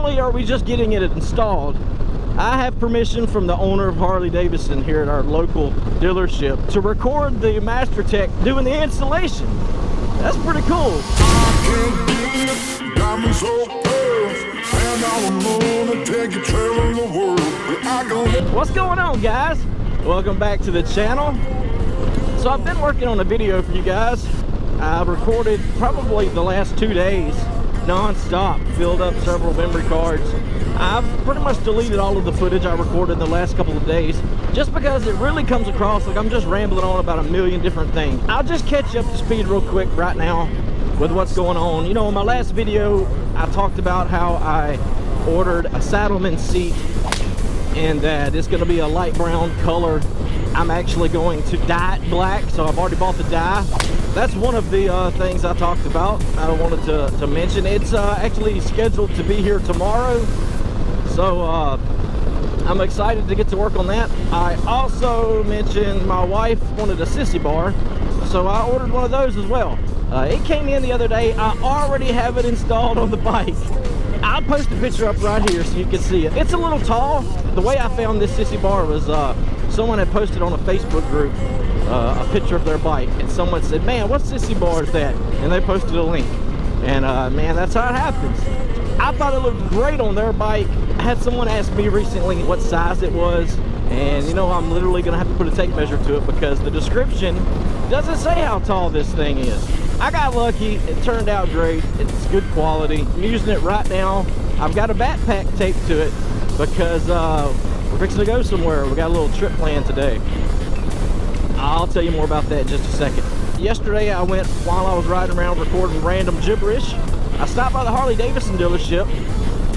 only are we just getting it installed, I have permission from the owner of Harley Davidson here at our local dealership to record the master tech doing the installation. That's pretty cool. What's going on, guys? Welcome back to the channel. So I've been working on a video for you guys. I've recorded probably the last 2 days non-stop, filled up several memory cards. I've pretty much deleted all of the footage I recorded in the last couple of days just because it really comes across like I'm just rambling on about a million different things. I'll just catch you up to speed real quick right now with what's going on. You know, in my last video I talked about how I ordered a Saddleman seat and that it's going to be a light brown color. I'm actually going to dye it black, so I've already bought the dye. That's one of the things I talked about. I wanted to mention. It's actually scheduled to be here tomorrow, so I'm excited to get to work on that. I also mentioned my wife wanted a sissy bar, so I ordered one of those as well. It came in the other day. I already have it installed on the bike. I'll post a picture up right here so you can see it. It's a little tall. The way I found this sissy bar was someone had posted on a Facebook group a picture of their bike, and someone said, man, what sissy bar is that? And they posted a link, and man, that's how it happens. I thought it looked great on their bike. I had someone ask me recently what size it was, and you know, I'm literally gonna have to put a tape measure to it because the description doesn't say how tall this thing is. I got lucky, it turned out great, it's good quality. I'm using it right now. I've got a backpack taped to it because we're fixing to go somewhere. We got a little trip planned today. I'll tell you more about that in just a second. Yesterday I went, while I was riding around recording random gibberish, I stopped by the Harley Davidson dealership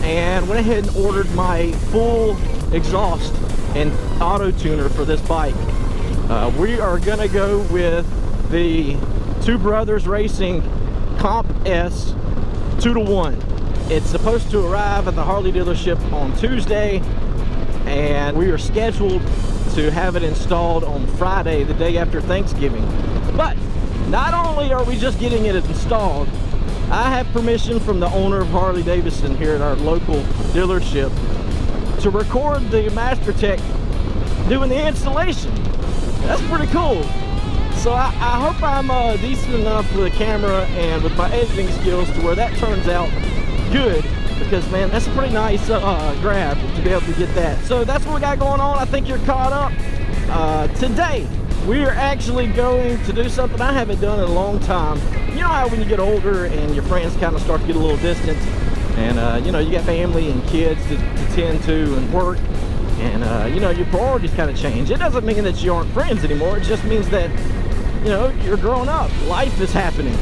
and went ahead and ordered my full exhaust and auto tuner for this bike. We are gonna go with the Two Brothers Racing Comp S 2-to-1. It's supposed to arrive at the Harley dealership on Tuesday, and we are scheduled to have it installed on Friday, the day after Thanksgiving. But not only are we just getting it installed, I have permission from the owner of Harley Davidson here at our local dealership to record the master tech doing the installation. That's pretty cool. So I hope I'm decent enough with the camera and with my editing skills to where that turns out good, because man, that's a pretty nice grab to be able to get that. So that's what we got going on. I think you're caught up. Today we are actually going to do something I haven't done in a long time. You know how when you get older and your friends kind of start to get a little distant, and you know, you got family and kids to tend to and work, and you know, your priorities kind of change. It doesn't mean that you aren't friends anymore. It just means that, you know, you're growing up. Life is happening.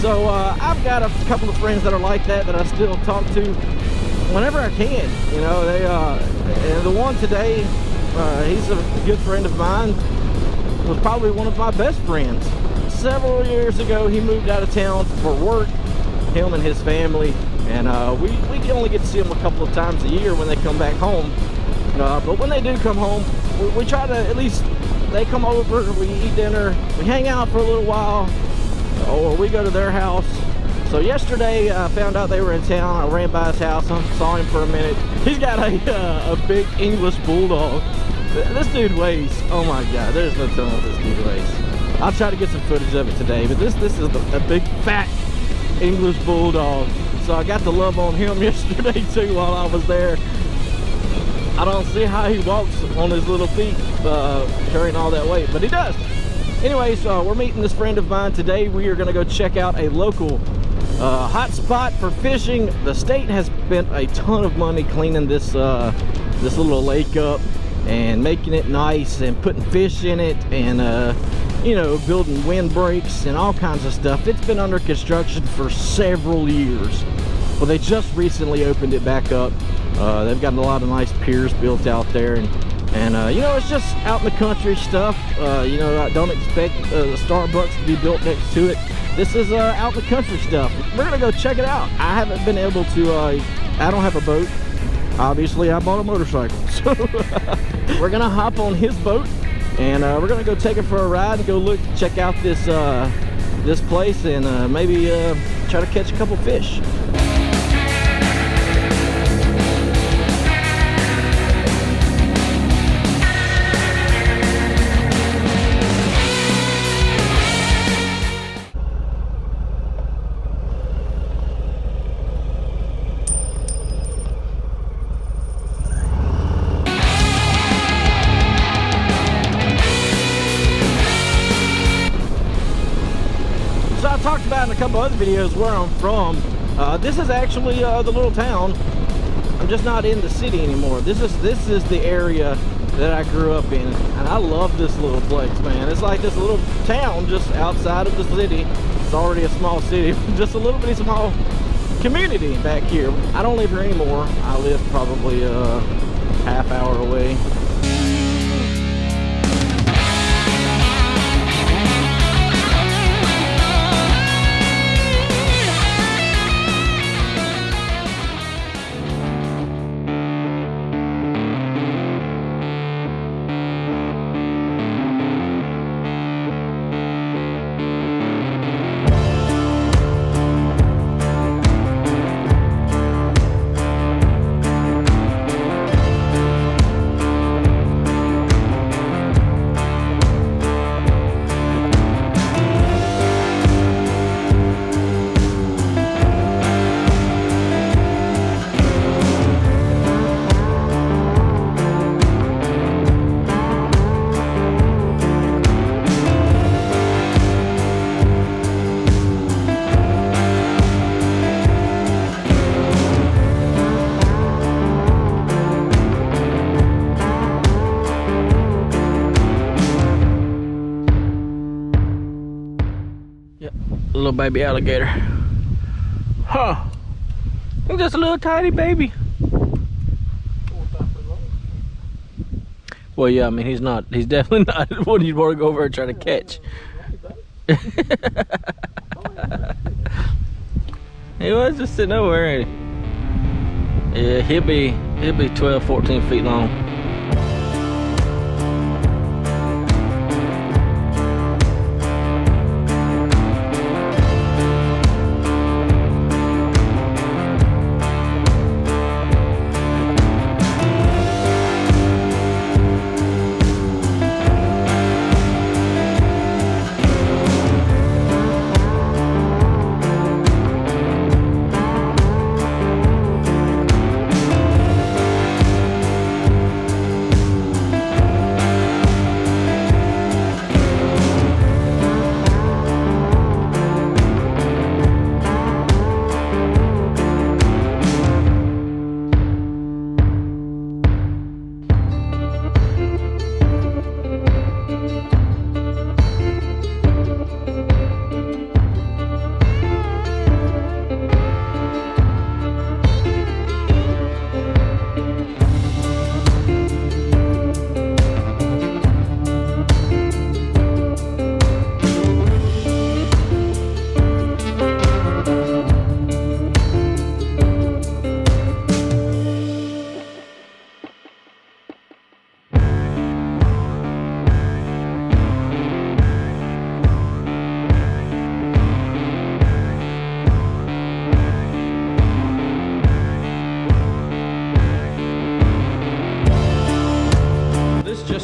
So I've got a couple of friends that are like that I still talk to whenever I can. You know, they and the one today, he's a good friend of mine, was probably one of my best friends. Several years ago, he moved out of town for work, him and his family, and we only get to see them a couple of times a year when they come back home. But when they do come home, we try to at least, they come over, we eat dinner, we hang out for a little while, or we go to their house. So yesterday I found out they were in town. I ran by his house, I saw him for a minute. He's got a big English bulldog. This dude weighs, oh my god, there's no telling what this dude weighs. I'll try to get some footage of it today, but this is a big fat English bulldog. So I got to love on him yesterday too while I was there. I don't see how he walks on his little feet carrying all that weight, but he does. Anyways, we're meeting this friend of mine today. We are going to go check out a local hot spot for fishing. The state has spent a ton of money cleaning this this little lake up and making it nice and putting fish in it, and you know, building windbreaks and all kinds of stuff. It's been under construction for several years. Well, they just recently opened it back up. They've got a lot of nice piers built out there, and you know, it's just out in the country stuff. You know, I don't expect Starbucks to be built next to it. This is out in the country stuff. We're gonna go check it out. I haven't been able to, I don't have a boat. Obviously, I bought a motorcycle. So we're gonna hop on his boat, and we're gonna go take it for a ride and go look, check out this this place, and maybe try to catch a couple fish. other videos where I'm from. This is actually the little town. I'm just not in the city anymore. This is the area that I grew up in, and I love this little place, man. It's like this little town just outside of the city. It's already a small city, just a little bitty small community back here. I don't live here anymore. I live probably a half hour away. Little baby alligator. Huh. Look, just a little tiny baby. Well, yeah, I mean, he's definitely not one you'd want to go over and try to catch. He was just sitting over there. Yeah, he'll be 12, 14 feet long.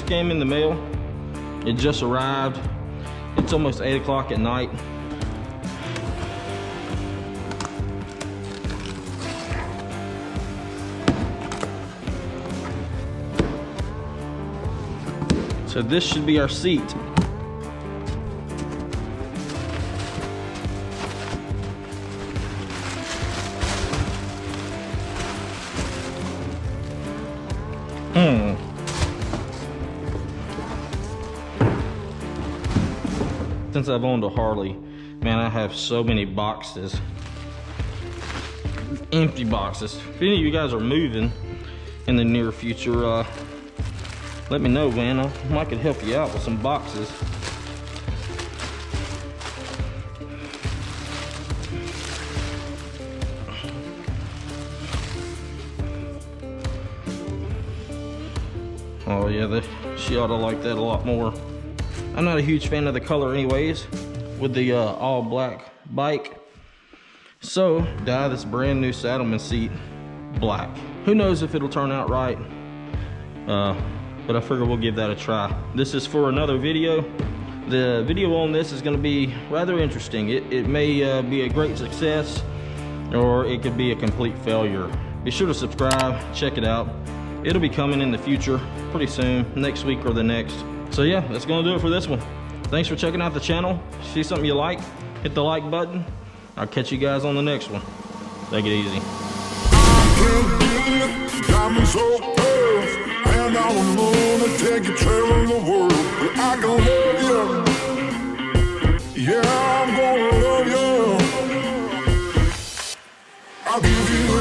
Came in the mail. It just arrived. It's almost 8 o'clock at night. So this should be our seat. Since I've owned a Harley, man, I have so many boxes, empty boxes. If any of you guys are moving in the near future, let me know, man. I might could help you out with some boxes. Oh yeah, she ought to like that a lot more. I'm not a huge fan of the color anyways, with the all black bike. So, dye this brand new Saddleman seat black. Who knows if it'll turn out right, but I figure we'll give that a try. This is for another video. The video on this is gonna be rather interesting. It may be a great success, or it could be a complete failure. Be sure to subscribe, check it out. It'll be coming in the future pretty soon, next week or the next. So yeah, that's gonna do it for this one. Thanks for checking out the channel. See something you like, hit the like button. I'll catch you guys on the next one. Take it easy. Diamonds so pearls, and I don't wanna take you traveling the world, but I can love you. Yeah, I'm gonna love you. I'll give you